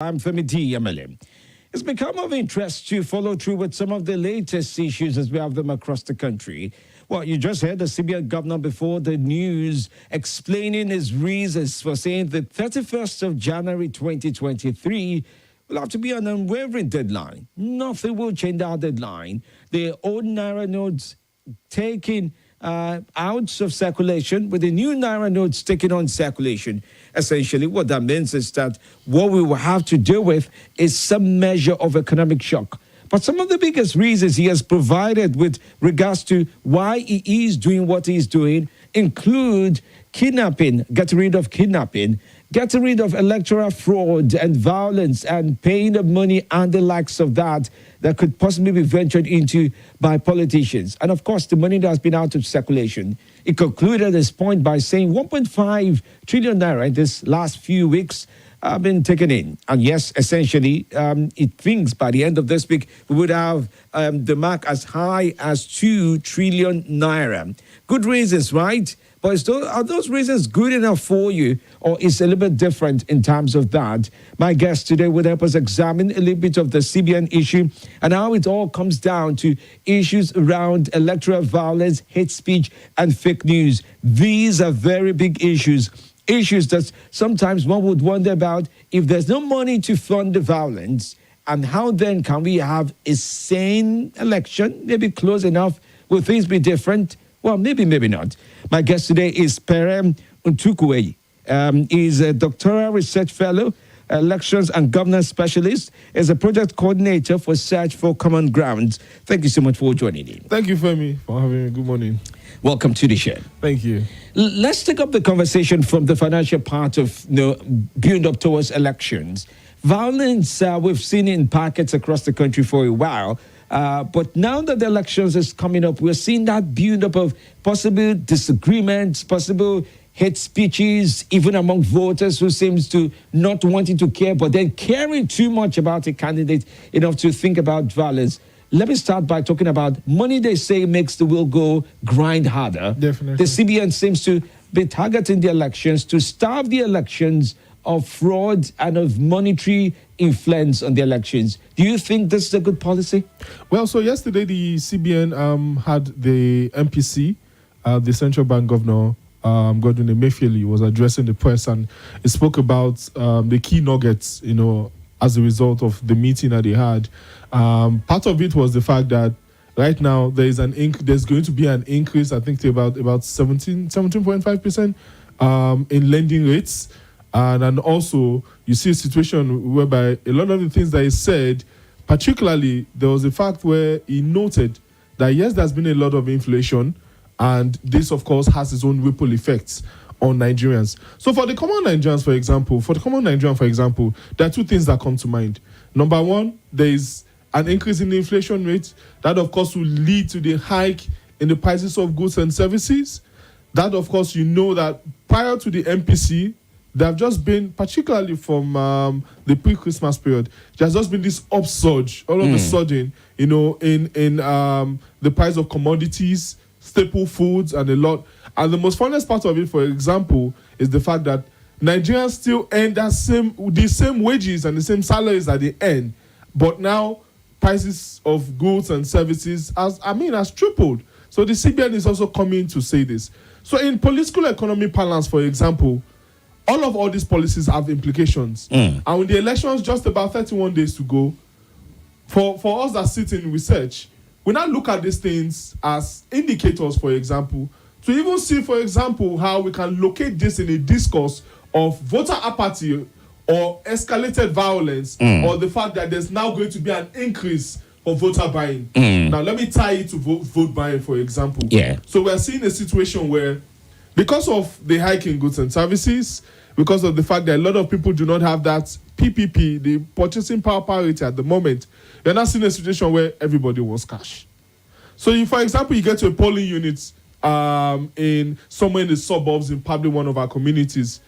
I'm Femi MLM. It's become of interest to follow through with some of the latest issues as we have them across the country. Well, you just heard the CBN governor before the news explaining his reasons for saying the 31st of January 2023 will have to be an unwavering deadline. Nothing will change our deadline. The old Naira notes taking out of circulation, with the new Naira notes taken on circulation. Essentially, what that means is that what we will have to deal with is some measure of economic shock. But some of the biggest reasons he has provided with regards to why he is doing what he's doing include kidnapping, getting rid of kidnapping, getting rid of electoral fraud and violence and paying of money and the likes of that could possibly be ventured into by politicians. And of course, the money that has been out of circulation. He concluded this point by saying 1.5 trillion naira in this last few weeks have been taken in. And yes, essentially, it thinks by the end of this week, we would have the mark as high as 2 trillion naira. Good reasons, right? But are those reasons good enough for you, or is it a little bit different in terms of that? My guest today will help us examine a little bit of the CBN issue and how it all comes down to issues around electoral violence, hate speech, and fake news. These are very big issues that sometimes one would wonder about if there's no money to fund the violence, and how then can we have a sane election, maybe close enough? Will things be different? Well, maybe not. My guest today is Perem Untukwe. He's a doctoral research fellow, elections and governance specialist, is a project coordinator for Search for Common Ground. Thank you so much for joining me. Thank you, Femi, for having me. Good morning. Welcome to the show. Thank you. Let's take up the conversation from the financial part of build up towards elections. Violence, we've seen in pockets across the country for a while. But now that the elections is coming up, we're seeing that build up of possible disagreements, possible hate speeches, even among voters who seems to not wanting to care, but then caring too much about a candidate enough to think about violence. Let me start by talking about money they say makes the wheel go grind harder. Definitely. The CBN seems to be targeting the elections to starve the elections of fraud and of monetary influence on the elections. Do you think this is a good policy? Well, so yesterday the CBN had the MPC, the central bank governor, Godwin Emefiele, was addressing the press, and he spoke about the key nuggets, as a result of the meeting that they had. Part of it was the fact that right now there's going to be an increase, I think, to about 17.5% in lending rates. And also, you see a situation whereby a lot of the things that he said, particularly, there was a fact where he noted that, yes, there's been a lot of inflation, and this, of course, has its own ripple effects on Nigerians. So for the common Nigerians, for example, there are two things that come to mind. Number one, there is an increase in the inflation rate. That, of course, will lead to the hike in the prices of goods and services. That, of course, that prior to the MPC, there have just been, particularly from the pre-Christmas period, there's just been this upsurge all of a sudden, in the price of commodities, staple foods, and a lot. And the most funniest part of it, for example, is the fact that Nigerians still earn the same wages and the same salaries that they earn, but now prices of goods and services has tripled. So the CBN is also coming to say this. So in political economy parlance, for example, all these policies have implications. And with the elections just about 31 days to go, for us that sit in research, we now look at these things as indicators, for example, to even see, for example, how we can locate this in a discourse of voter apathy or escalated violence, or the fact that there's now going to be an increase for voter buying. Now, let me tie it to vote buying, for example. Yeah. So we're seeing a situation where, because of the hike in goods and services, because of the fact that a lot of people do not have that PPP, the purchasing power parity at the moment, you're not seeing a situation where everybody wants cash. So if, for example, you get to a polling unit in somewhere in the suburbs in probably one of our communities,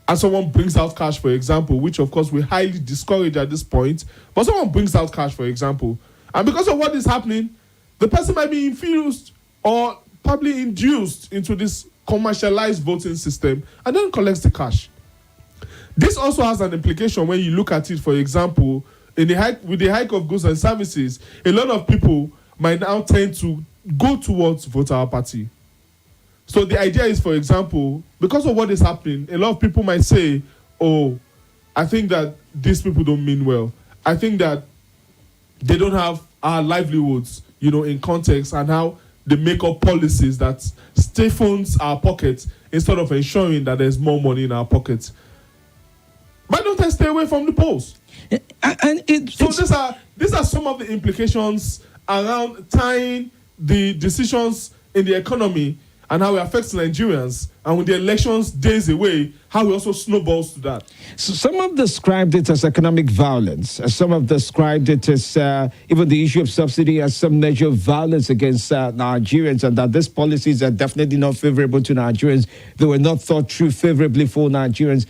and someone brings out cash, for example, which of course we highly discourage at this point, but someone brings out cash, for example, and because of what is happening, the person might be infused or probably induced into this commercialized voting system and then collects the cash. This also has an implication when you look at it, for example, with the hike of goods and services, a lot of people might now tend to go towards vote our party. So the idea is, for example, because of what is happening, a lot of people might say, oh, I think that these people don't mean well. I think that they don't have our livelihoods, in context, and how they make up policies that stiffens our pockets instead of ensuring that there's more money in our pockets. Why don't I stay away from the polls? These are some of the implications around tying the decisions in the economy and how it affects Nigerians, and with the elections days away, how it also snowballs to that. So some have described it as economic violence. Some have described it as even the issue of subsidy as some measure of violence against Nigerians, and that these policies are definitely not favorable to Nigerians. They were not thought through favorably for Nigerians.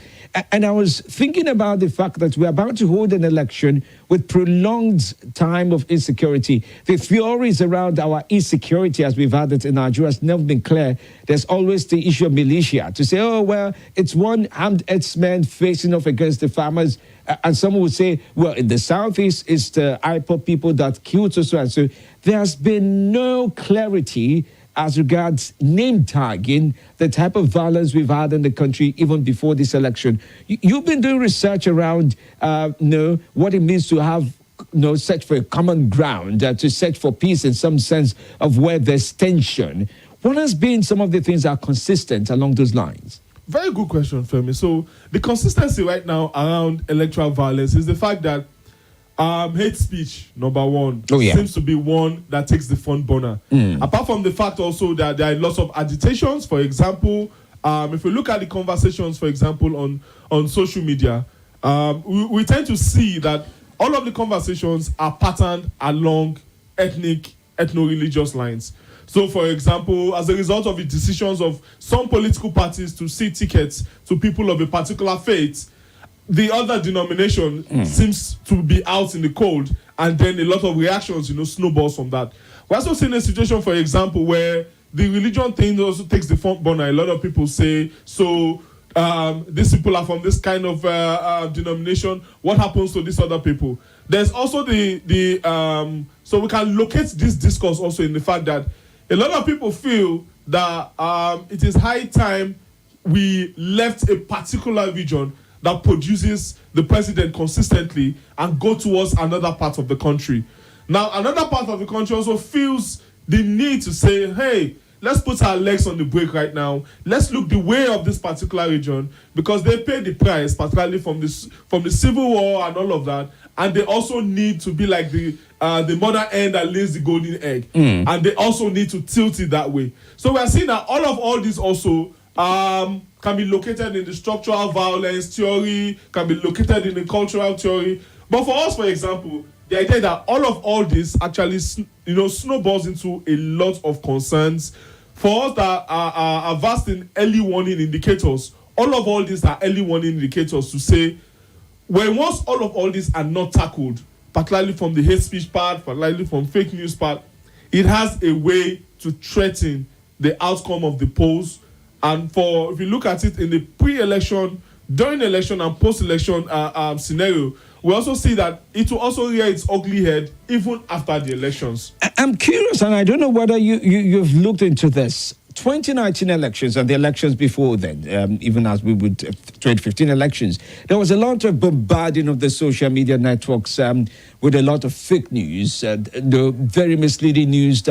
And I was thinking about the fact that we're about to hold an election with prolonged time of insecurity. The theories around our insecurity, as we've had it in Nigeria, has never been clear. There's always the issue of militia, to say, oh, well, it's one armed herdsman facing off against the farmers. And someone would say, well, in the southeast, it's the IPOP people that killed so and so. There's been no clarity as regards name tagging, the type of violence we've had in the country even before this election. You've been doing research around what it means to have search for a common ground, to search for peace in some sense of where there's tension. What has been some of the things that are consistent along those lines? Very good question, Femi. So the consistency right now around electoral violence is the fact that hate speech, number one, seems to be one that takes the front burner. Apart from the fact also that there are lots of agitations. For example, if we look at the conversations, for example, on social media, we tend to see that all of the conversations are patterned along ethno-religious lines. So, for example, as a result of the decisions of some political parties to cede tickets to people of a particular faith, the other denomination seems to be out in the cold, and then a lot of reactions, snowballs from that. We're also seeing a situation, for example, where the religion thing also takes the front burner. A lot of people say, so these people are from this kind of denomination. What happens to these other people? There's also so we can locate this discourse also in the fact that a lot of people feel that it is high time we left a particular region that produces the president consistently and go towards another part of the country. Now, another part of the country also feels the need to say, hey, let's put our legs on the brake right now. Let's look the way of this particular region, because they pay the price, particularly from the civil war and all of that. And they also need to be like the mother hen that lays the golden egg. And they also need to tilt it that way. So we're seeing that all this also can be located in the structural violence theory, can be located in the cultural theory. But for us, for example, the idea that all this actually snowballs into a lot of concerns. For us that are vast in early warning indicators, all these are early warning indicators to say, once all these are not tackled, particularly from the hate speech part, particularly from fake news part, it has a way to threaten the outcome of the polls. And if you look at it in the pre-election, during election, and post-election scenario, we also see that it will also rear its ugly head even after the elections. I'm curious, and I don't know whether you've looked into this. 2019 elections and the elections before then, even as we would 2015 elections, there was a lot of bombarding of the social media networks with a lot of fake news, very misleading news,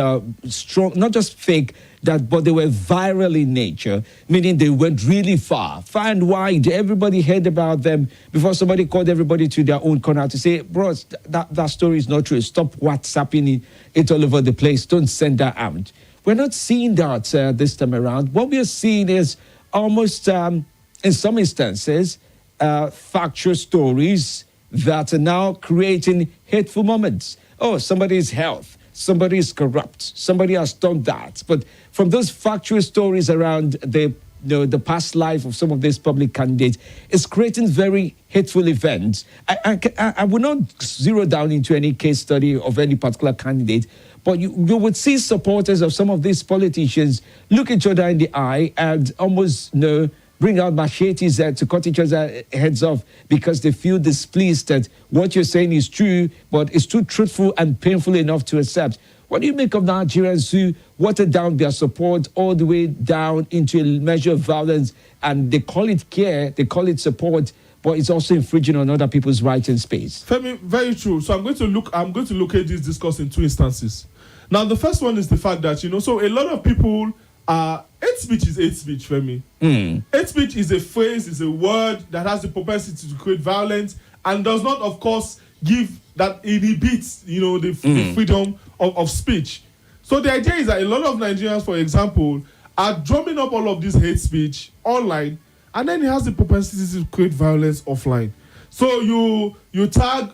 strong, not just fake, but they were viral in nature, meaning they went really far and wide. Everybody heard about them before somebody called everybody to their own corner to say, bros, that story is not true. Stop WhatsApping it all over the place. Don't send that out. We're not seeing that this time around. What we are seeing is almost, in some instances, factual stories that are now creating hateful moments. Oh, somebody's health, somebody is corrupt, somebody has done that. But from those factual stories around the past life of some of these public candidates, it's creating very hateful events. I will not zero down into any case study of any particular candidate, but you would see supporters of some of these politicians look each other in the eye and almost bring out machetes to cut each other's heads off because they feel displeased that what you're saying is true, but it's too truthful and painful enough to accept. What do you make of Nigerians who water down their support all the way down into a measure of violence, and they call it care, they call it support, but it's also infringing on other people's rights and space? Femi, very true. So I'm going to look at this discourse in two instances. Now, the first one is the fact that, so a lot of people hate speech is hate speech, Femi. Hate speech is a phrase, is a word that has the propensity to create violence and does not, of course, give that inhibits, the freedom of speech. So the idea is that a lot of Nigerians, for example, are drumming up all of this hate speech online, and then it has the propensity to create violence offline. So you tag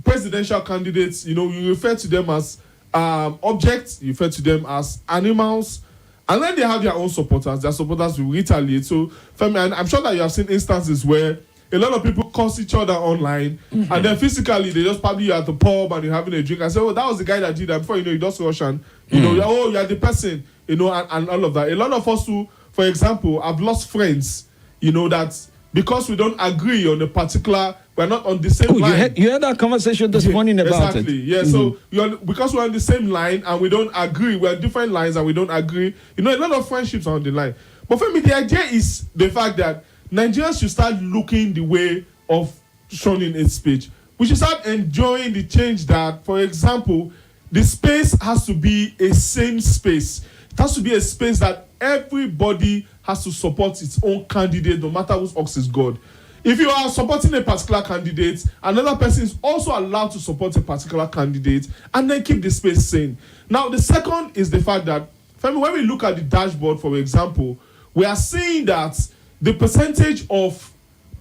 presidential candidates, you refer to them as objects, you refer to them as animals, and then they have their own supporters. Their supporters will retaliate. So, Femi, and I'm sure that you have seen instances where a lot of people curse each other online, and then physically they just probably at the pub and you're having a drink and say, "Oh, that was the guy that did that." Before you just rush and oh, you're the person, and all of that. A lot of us who, for example, have lost friends, that because we don't agree on a particular, we're not on the same line. You had that conversation this morning about it. Exactly. Yeah. So because we're on the same line and we don't agree, we're on different lines and we don't agree. A lot of friendships are on the line. But for me, the idea is the fact that Nigerians should start looking the way of shunning hate speech. We should start enjoying the change that, for example, the space has to be a sane space. It has to be a space that everybody has to support its own candidate, no matter whose ox is God. If you are supporting a particular candidate, another person is also allowed to support a particular candidate and then keep the space sane. Now, the second is the fact that, Femi, when we look at the dashboard, for example, we are seeing that the percentage of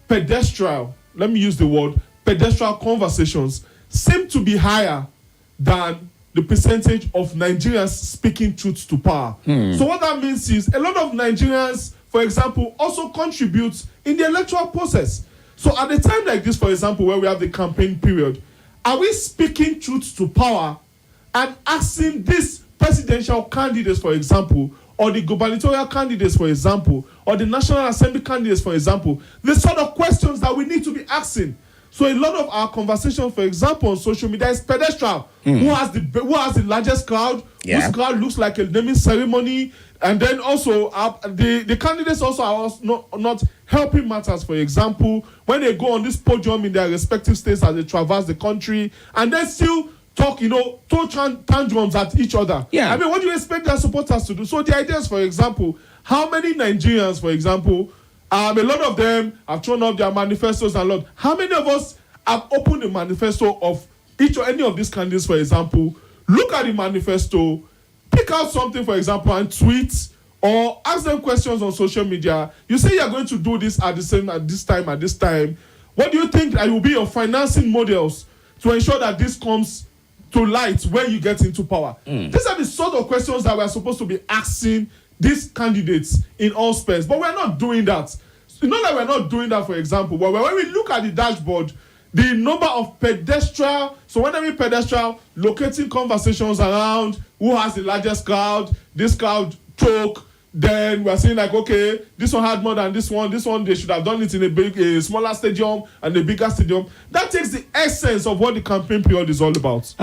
pedestrian conversations seem to be higher than the percentage of Nigerians speaking truth to power. So what that means is a lot of Nigerians, for example, also contribute in the electoral process. So at a time like this, for example, where we have the campaign period, are we speaking truth to power and asking these presidential candidates, for example, or the gubernatorial candidates, for example, or the National Assembly candidates, for example, the sort of questions that we need to be asking? So a lot of our conversation, for example, on social media is pedestrian. Who has the largest crowd? Yeah. Whose crowd looks like a naming ceremony? And then also the candidates also are not helping matters. For example, when they go on this podium in their respective states as they traverse the country, and then still talk, throw tantrums at each other. Yeah. I mean, what do you expect their supporters to do? So the idea is, for example, how many Nigerians, for example, a lot of them have thrown up their manifestos and lot. How many of us have opened the manifesto of each or any of these candidates, for example, look at the manifesto, pick out something, for example, and tweet or ask them questions on social media? You say you're going to do this at this time. What do you think that will be your financing models to ensure that this comes to light when you get into power? These are the sort of questions that we're supposed to be asking these candidates in all space, but we're not doing that. Not that we're not doing that, for example, but when we look at the dashboard, the number of pedestrian, so when I mean pedestrian, locating conversations around who has the largest crowd, this crowd choke, then we're saying like, okay, this one had more than this one they should have done it in a smaller stadium and a bigger stadium. That takes the essence of what the campaign period is all about.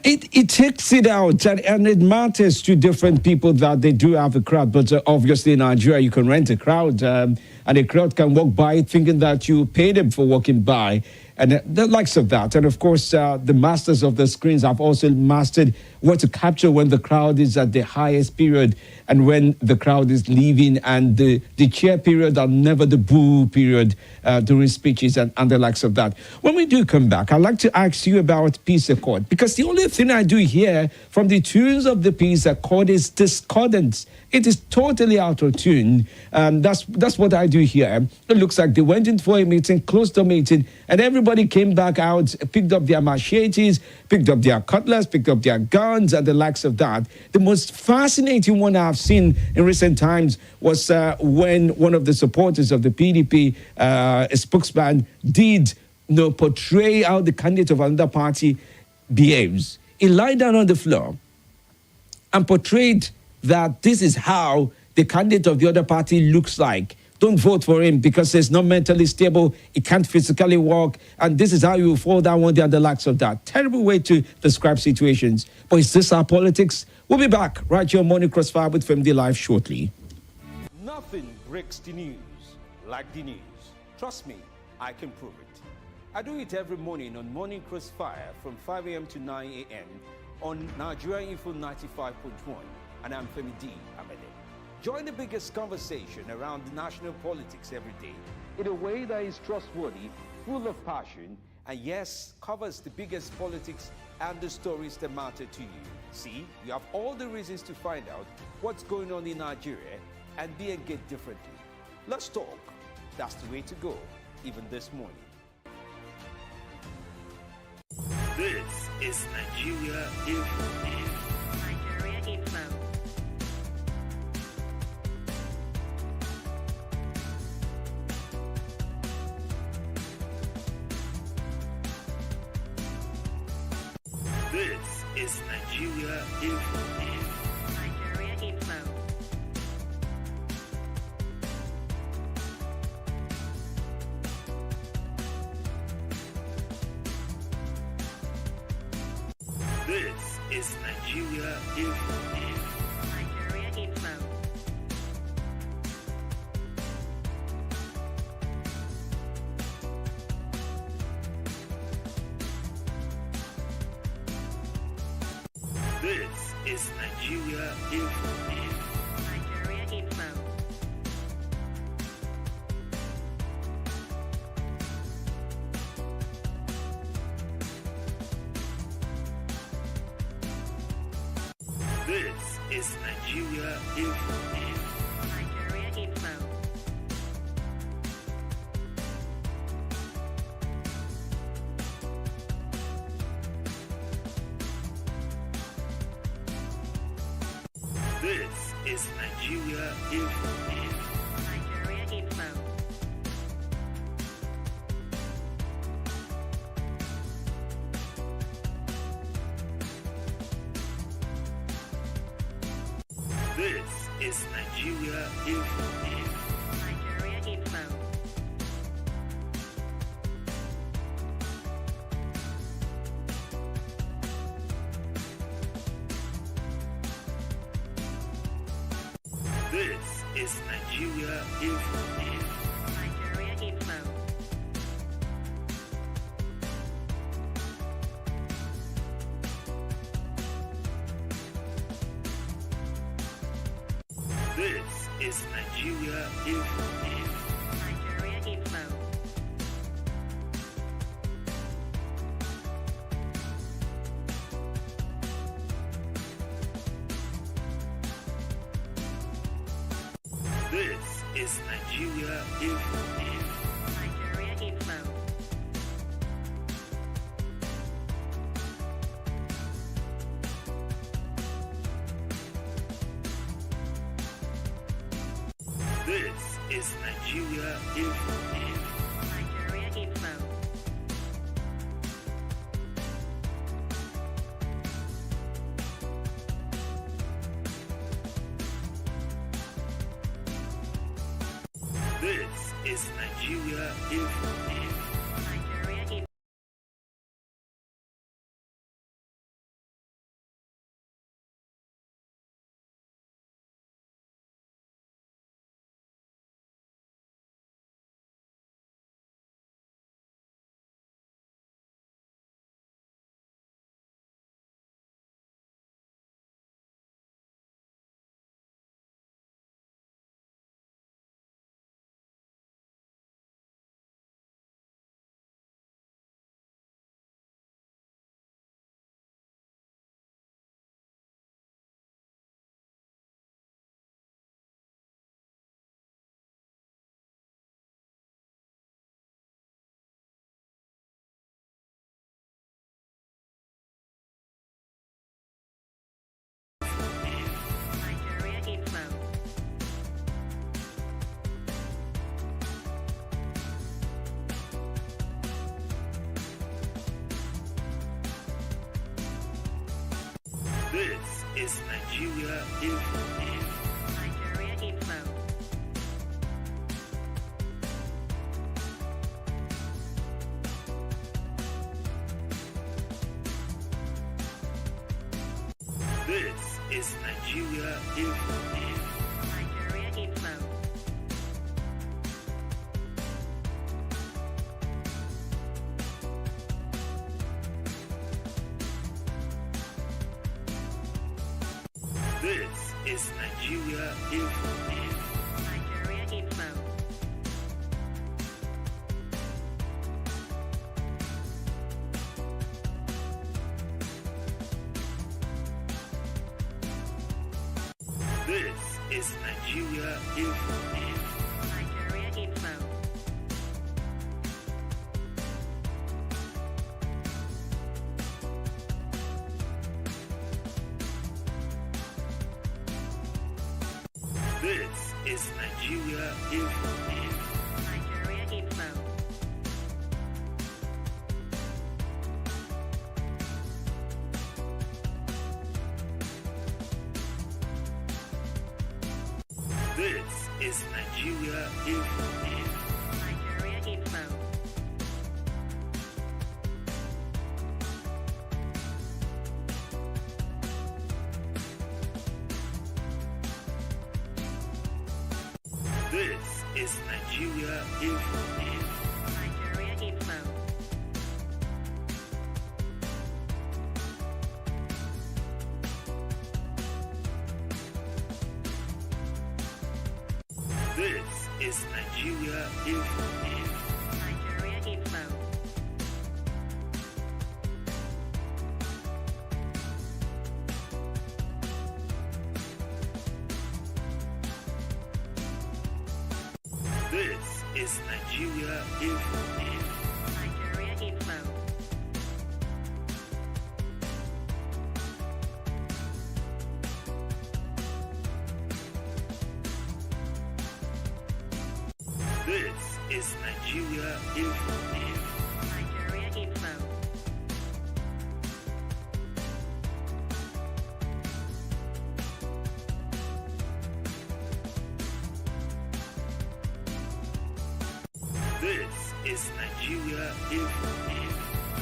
It takes it out, and it matters to different people that they do have a crowd. But obviously in Nigeria, you can rent a crowd, and a crowd can walk by thinking that you pay them for walking by, and the likes of that. And of course, the masters of the screens have also mastered what to capture when the crowd is at the highest period and when the crowd is leaving, and the cheer period are never the boo period during speeches and the likes of that. When we do come back, I'd like to ask you about peace accord, because the only thing I do hear from the tunes of the peace accord is discordance. It is totally out of tune. That's what I do here. It looks like they went in for a meeting, closed the meeting, and everybody came back out, picked up their machetes, picked up their cutlass, picked up their guns, and the likes of that. The most fascinating one I've seen in recent times was when one of the supporters of the PDP, a spokesman, did portray how the candidate of another party behaves. He lied down on the floor and portrayed that this is how the candidate of the other party looks like don't vote for him because he's not mentally stable, he can't physically walk, and this is how you will fall down one day and the likes of that. Terrible way to describe situations. But is this our politics? We'll be back right here on Morning Crossfire with Femi Live shortly. Nothing breaks the news like the news. Trust me, I can prove it. I do it every morning on Morning Crossfire from 5 a.m. to 9 a.m. on Nigeria Info 95.1, and I'm Femi D. Amede. Join the biggest conversation around the national politics every day in a way that is trustworthy, full of passion, and yes, covers the biggest politics and the stories that matter to you. See, you have all the reasons to find out what's going on in Nigeria and be engaged differently. Let's talk. That's the way to go, even this morning. This is Nigeria Info. Nigeria Info. This is Nigeria Info. Nigeria Info. This is Nigeria Info. Nigeria Info. This is Nigeria Info. Nigeria Info. This is Nigeria Info. Nigeria Info. This is Nigeria Info. Nigeria Info. This is Nigeria Info. Nigeria Info. This is Nigeria Info. Nigeria Info. This is Nigeria Info. Nigeria Info. This is Nigeria Info. Nigeria Info. This is Nigeria Info. Nigeria Info. This is Nigeria Info. Nigeria Info. Nigeria Info. This is Nigeria Info. Nigeria Info. This is Nigeria Info. Nigeria Info. This is Nigeria Info. Nigeria Info. This is Nigeria Info. Nigeria Info. This is Nigeria Info. Nigeria Info. This is Nigeria Info. Nigeria Info. This is Nigeria Info. Nigeria Info. This is Nigeria Info. Nigeria Info. This is Nigeria Info. Nigeria Info. This is Nigeria Info. Nigeria Info. This is Nigeria Info.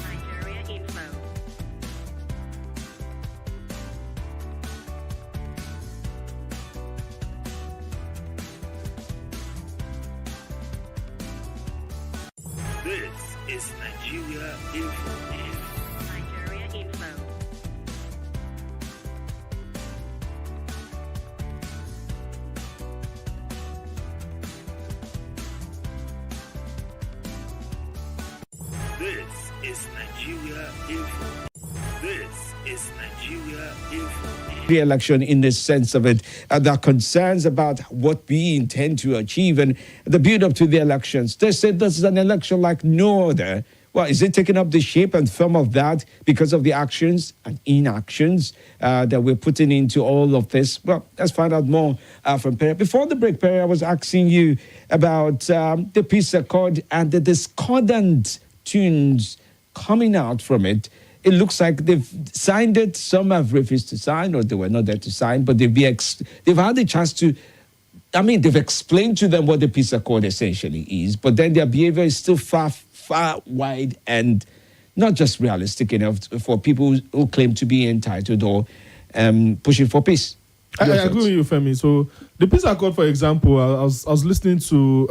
Nigeria Info. This is Nigeria Info. Nigeria Info. This is Nigeria Info. This is Nigeria Info. The election in the sense of it. There are concerns about what we intend to achieve and the build up to the elections. They said this is an election like no other. Well, is it taking up the shape and form of that because of the actions and inactions that we're putting into all of this? Well, let's find out more from Perry. Before the break, Perry, I was asking you about the peace accord and the discordant tunes coming out from it. It looks like they've signed it. Some have refused to sign, or they were not there to sign, but they've had the chance to. I mean, they've explained to them what the peace accord essentially is, but then their behavior is still far wide and not just realistic enough for people who claim to be entitled or pushing for peace. I agree with you, Femi. So the peace accord, for example, I was listening to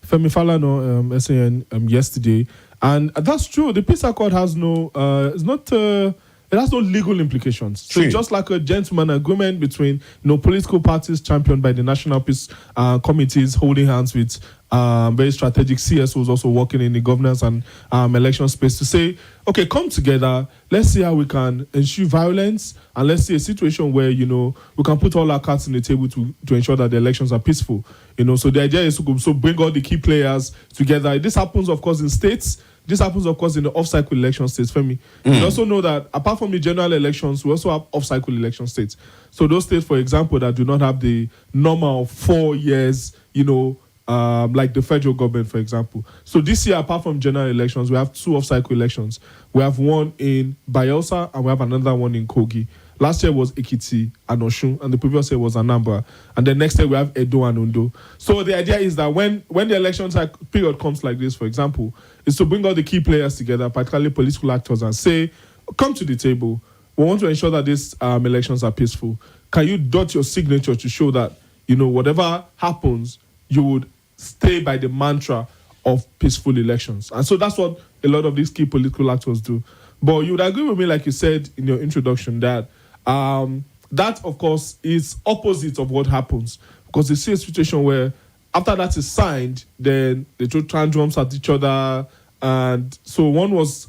Femi Falana, SAN, yesterday, and that's true. The peace accord has no, it has no legal implications. So it's just like a gentleman agreement between political parties championed by the National Peace Committees holding hands with very strategic CSOs also working in the governance and election space to say, okay, come together, let's see how we can ensure violence, and let's see a situation where, we can put all our cards on the table to ensure that the elections are peaceful. So the idea is to bring all the key players together. This happens, of course, in states. This happens, of course, in the off-cycle election states, Femi. You also know that apart from the general elections, we also have off-cycle election states. So those states, for example, that do not have the normal 4 years, like the federal government, for example. So this year, apart from general elections, we have 2 off-cycle elections. We have one in Bayelsa and we have another one in Kogi. Last year was Ekiti and Osun, and the previous year was Anambra. And then next year we have Edo and Ondo. So the idea is that when the election period comes like this, for example, is to bring all the key players together, particularly political actors, and say, come to the table. we want to ensure that these elections are peaceful. Can you dot your signature to show that, whatever happens, you would stay by the mantra of peaceful elections? And so that's what a lot of these key political actors do. But you would agree with me, like you said in your introduction, that that, of course, is opposite of what happens. Because you see a situation where after that is signed, then they throw tantrums at each other. And so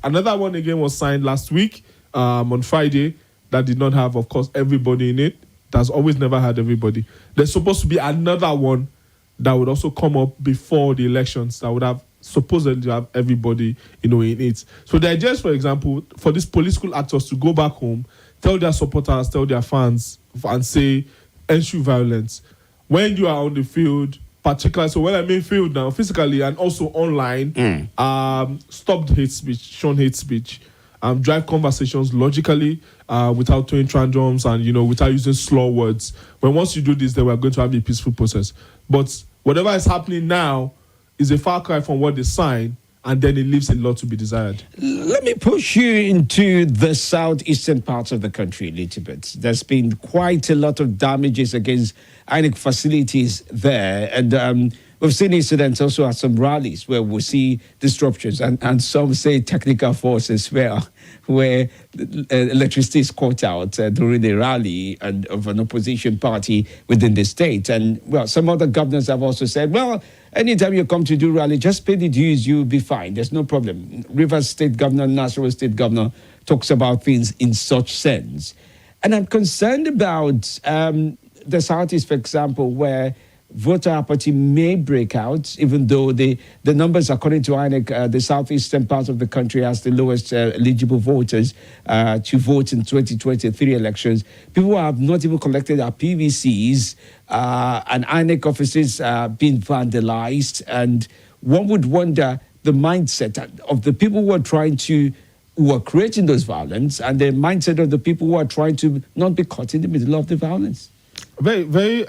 another one again was signed last week on Friday that did not have, of course, everybody in it. That's always never had everybody. There's supposed to be another one that would also come up before the elections that would have supposedly have everybody, in it. So the idea is, for example, for these political actors to go back home, tell their supporters, tell their fans, and say, ensure violence. When you are on the field, particularly, so when I mean field now, physically and also online, stop hate speech, shun hate speech, drive conversations logically, without throwing tantrums and, without using slur words. When once you do this, then we're going to have a peaceful process. But whatever is happening now is a far cry from what they signed, and then it leaves a lot to be desired. Let me push you into the southeastern parts of the country a little bit. There's been quite a lot of damages against INEC facilities there, and we've seen incidents also at some rallies where we see disruptions, and some say technical forces where electricity is caught out during the rally and of an opposition party within the state. And, well, some other governors have also said, well, anytime you come to do rally, just pay the dues, you'll be fine. There's no problem. Rivers State Governor, Nasarawa State Governor talks about things in such sense. And I'm concerned about the Southeast, for example, where voter apathy may break out, even though the numbers, according to INEC, the southeastern part of the country has the lowest eligible voters to vote in 2023 elections. People have not even collected their PVCs, and INEC offices being vandalized. And one would wonder the mindset of the people who are creating those violence, and the mindset of the people who are trying to not be caught in the middle of the violence. Very, very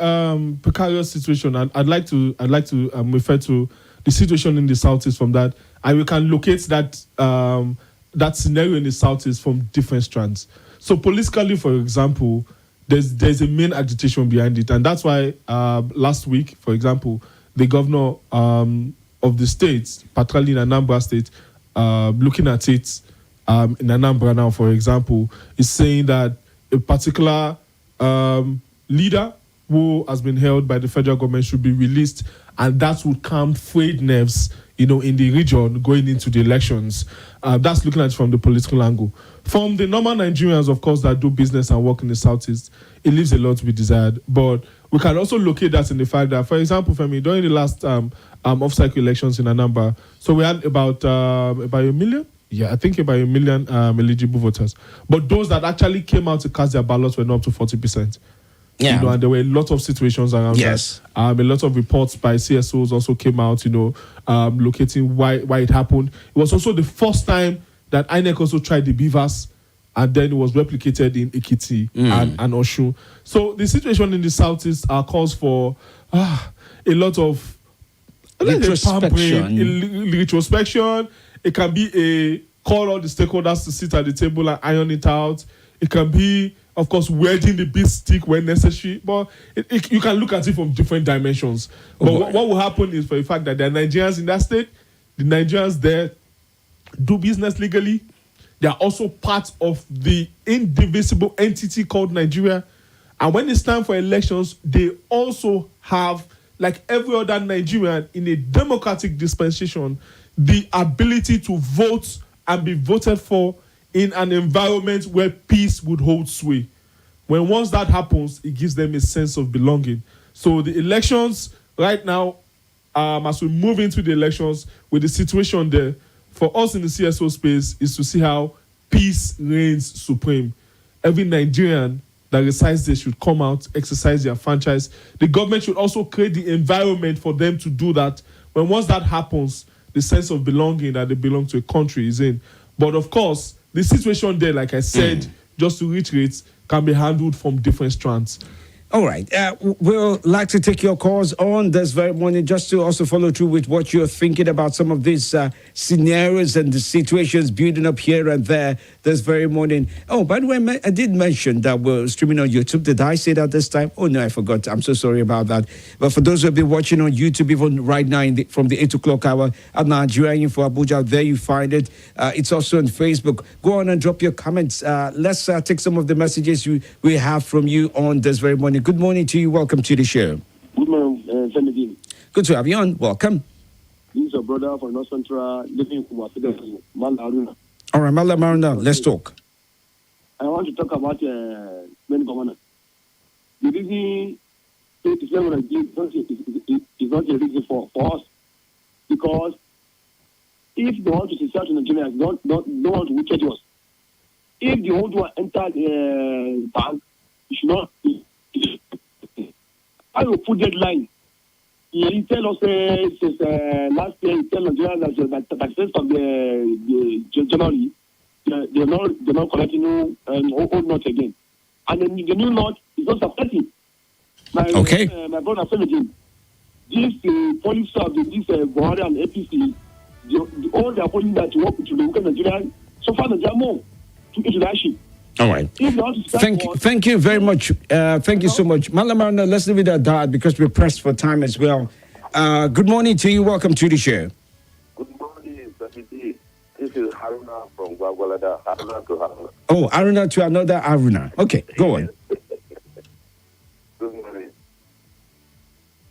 precarious situation, and I'd like to refer to the situation in the Southeast from that, and we can locate that that scenario in the Southeast from different strands. So politically, for example, there's a main agitation behind it, and that's why last week, for example, the governor of the state, particularly in Anambra State, looking at it in Anambra now, for example, is saying that a particular leader who has been held by the federal government should be released, and that would calm frayed nerves, in the region going into the elections. That's looking at it from the political angle. From the normal Nigerians, of course, that do business and work in the Southeast, it leaves a lot to be desired. But we can also locate that in the fact that, for example, Femi, during the last off-cycle elections in Anambra, so we had about a million. Yeah, I think about 1 million eligible voters. But those that actually came out to cast their ballots were not up to 40%. Yeah. And there were a lot of situations around yes. that. A lot of reports by CSOs also came out, locating why it happened. It was also the first time that INEC also tried the beavers, and then it was replicated in Ekiti and Osun. So the situation in the Southeast calls for a lot of retrospection. It can be a call all the stakeholders to sit at the table and iron it out. It can be, of course, wielding the big stick when necessary. But you can look at it from different dimensions. But what will happen is, for the fact that there are Nigerians in that state, the Nigerians there do business legally. They are also part of the indivisible entity called Nigeria. And when it's time for elections, they also have, like every other Nigerian in a democratic dispensation, the ability to vote and be voted for in an environment where peace would hold sway. Once that happens, it gives them a sense of belonging. So the elections right now, as we move into the elections with the situation there, for us in the CSO space is to see how peace reigns supreme. Every Nigerian that resides there should come out, exercise their franchise. The government should also create the environment for them to do that. Once that happens, the sense of belonging that they belong to a country is in. But of course, the situation there, like I said, just to reiterate, can be handled from different strands. All right. We'll like to take your calls on this very morning just to also follow through with what you're thinking about some of these scenarios and the situations building up here and there this very morning. Oh, by the way, I did mention that we're streaming on YouTube. Did I say that this time? Oh, no, I forgot. I'm so sorry about that. But for those who have been watching on YouTube, even right now from the 8 o'clock hour at Nigeria Info Abuja, there you find it. It's also on Facebook. Go on and drop your comments. Let's take some of the messages we have from you on this very morning. Good morning to you. Welcome to the show. Good morning, Femi. Good to have you on. Welcome. This is your brother from North Central, living in Kumasi, Aruna. All right, Mala Maruna, let's talk. I want to talk about main governor. The reason is not a reason for us, because if they want to secure to Nigeria, don't want to wicked us. If the old one enter the bank, you should not. I will put deadline. He tell us since last year, he tell Nigerians that since of the January, they're not collecting old notes again. And then the new note is not supporting. My brother Femi, this policy of this Buhari and APC, all they are putting that to work with the Nigerian, so far they are more to international. All right. Thank you very much. Thank you so much. Malamarana, let's leave it at that because we're pressed for time as well. Good morning to you. Welcome to the show. Good morning, President. This is Haruna from Gwagwalada. Haruna to Haruna. Oh, Haruna to another Haruna. Okay, go on. Good morning.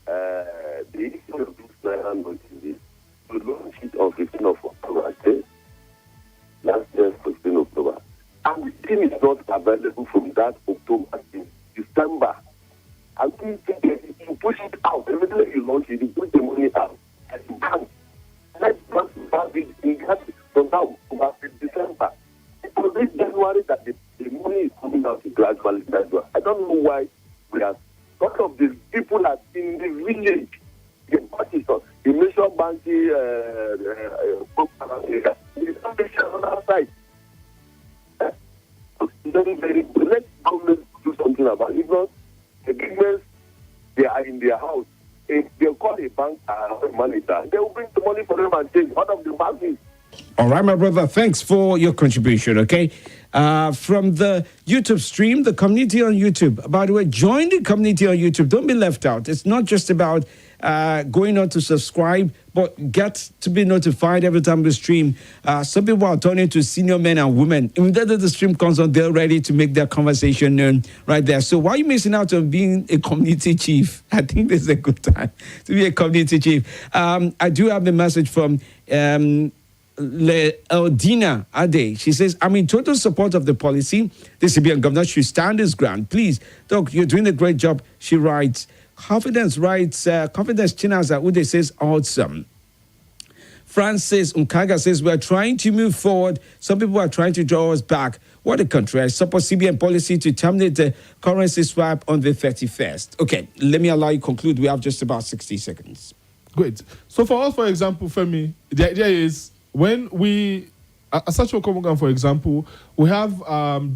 The issue of this Nigerian notice is to launch it on 15th of October. Last year, 15th October. And the team is not available from that October to December. I think you push it out. Every time you launch it, you put the money out. And you can't. Let's not have it in that from now to December. Because this January that the money is coming out gradually. I don't know why we are. Lot of these people are in the village. The parties of the Nation Bank, on our side. Very good. Let government do something about it. If not, the governments, they are in their house. If they call a bank manager, they will bring the money for them and take one of the banks. All right, my brother. Thanks for your contribution, okay? From the YouTube stream, the community on YouTube. By the way, join the community on YouTube. Don't be left out. It's not just about going on to subscribe, but get to be notified every time we stream. Some people are turning to senior men and women. Immediately the stream comes on, they're ready to make their conversation known right there. So why are you missing out on being a community chief? I think this is a good time to be a community chief. I do have the message from Eldina Ade. She says, I'm in total support of the policy. The CBN governor should stand his ground. Please, Doc, you're doing a great job. She writes, Confidence Chinaza Ude says, awesome. Francis Unkaga says, we're trying to move forward. Some people are trying to draw us back. What a country. I support CBN policy to terminate the currency swap on the 31st. Okay, let me allow you to conclude. We have just about 60 seconds. Great. So for us, for example, Femi, the idea is when we, at Sacho Komogan, for example, we have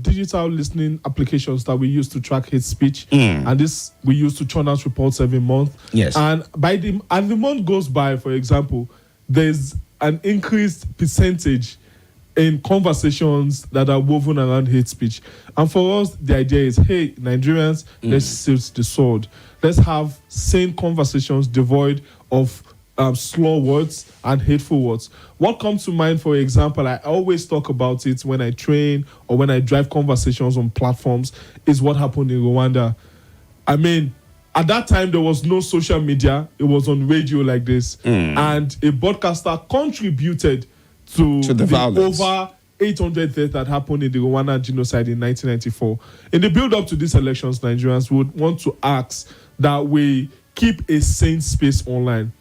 digital listening applications that we use to track hate speech. And this we use to churn out reports every month. Yes. And as the month goes by, for example, there's an increased percentage in conversations that are woven around hate speech. And for us, the idea is, hey, Nigerians, let's seize the sword. Let's have sane conversations devoid of slur words and hateful words. What comes to mind, for example, I always talk about it when I train or when I drive conversations on platforms, is what happened in Rwanda. I mean, at that time, there was no social media. It was on radio like this. And a broadcaster contributed to the violence. Over 800 deaths that happened in the Rwanda genocide in 1994. In the build-up to these elections, Nigerians would want to ask that we keep a sane space online.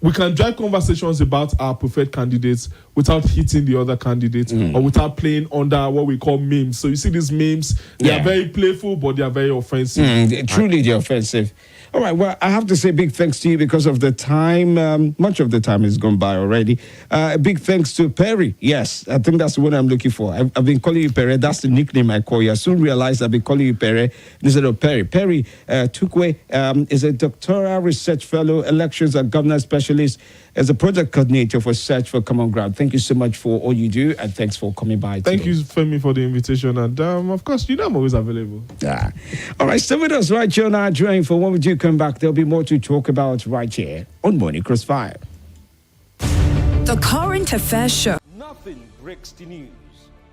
We can drive conversations about our preferred candidates without hitting the other candidate or without playing under what we call memes. So you see these memes, they are very playful, but they are very offensive. Truly, they're offensive. All right, well, I have to say big thanks to you because of the time. Much of the time has gone by already. Big thanks to Perry. Yes, I think that's the one I'm looking for. I've been calling you Perry. That's the nickname I call you. I soon realized I've been calling you Perry instead of Perry. Perry Tukwe is a doctoral research fellow, elections and governance specialist, as a project coordinator for Search for Common Ground. Thank you so much for all you do, and thanks for coming by. Thank you, Femi, for the invitation. And of course, you know I'm always available. Yeah. All right, stay with us right here on our journey. For when we do come back, there'll be more to talk about right here on Morning Crossfire. The Current Affairs Show. Nothing breaks the news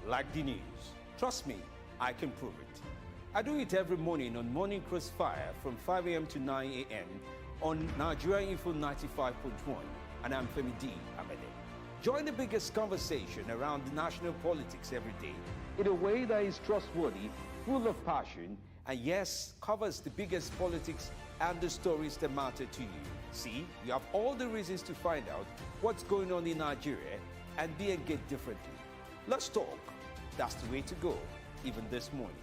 like the news. Trust me, I can prove it. I do it every morning on Morning Crossfire from 5 a.m. to 9 a.m. on Nigeria Info 95.1. And I'm Femi D. Amede. Join the biggest conversation around the national politics every day in a way that is trustworthy, full of passion, and yes, covers the biggest politics and the stories that matter to you. See, you have all the reasons to find out what's going on in Nigeria and be engaged differently. Let's talk. That's the way to go, even this morning.